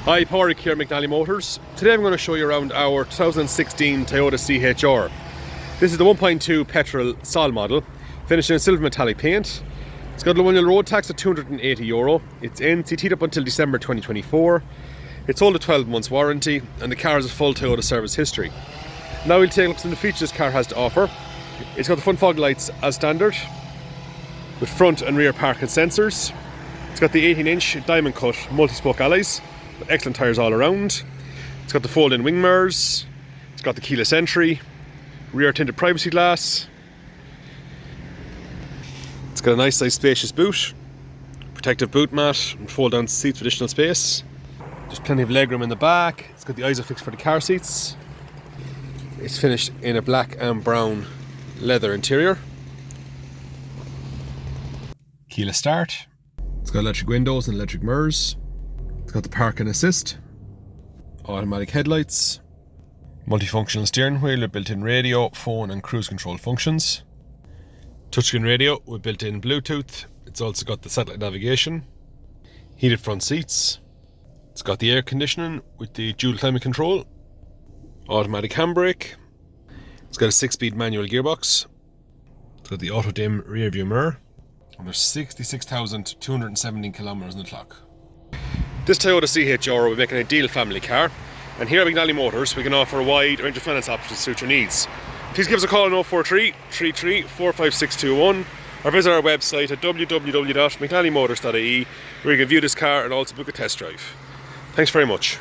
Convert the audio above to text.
Hi, Pauric here at McNally Motors. Today I'm going to show you around our 2016 Toyota CHR. This is the 1.2 petrol Sol model, finished in silver metallic paint. It's got a one-year road tax of €280. It's NCT'd up until December 2024. It's sold a 12 months warranty, and the car has a full Toyota service history. Now we'll take a look at the features this car has to offer. It's got the front fog lights as standard, with front and rear parking sensors. It's got the 18-inch diamond cut multi-spoke alloys, with excellent tyres all around. It's got the fold-in wing mirrors. It's got the keyless entry, rear tinted privacy glass. It's got a nice size spacious boot, protective boot mat, and fold-down seats for additional space. There's plenty of legroom in the back. It's got the Isofix for the car seats. It's finished in a black and brown leather interior. Keyless start. It's got electric windows and electric mirrors. It's got the parking assist, automatic headlights, multifunctional steering wheel with built-in radio, phone and cruise control functions, touchscreen radio with built-in Bluetooth. It's also got the satellite navigation, heated front seats. It's got the air conditioning with the dual climate control, automatic handbrake. It's got a 6-speed manual gearbox. It's got the auto dim rear view mirror, and there's 66,217 kilometers on the clock. This Toyota CHR will make an ideal family car, and here at McNally Motors we can offer a wide range of finance options to suit your needs. Please give us a call on 043 33 45621 or visit our website at www.mcnallymotors.ie, where you can view this car and also book a test drive. Thanks very much.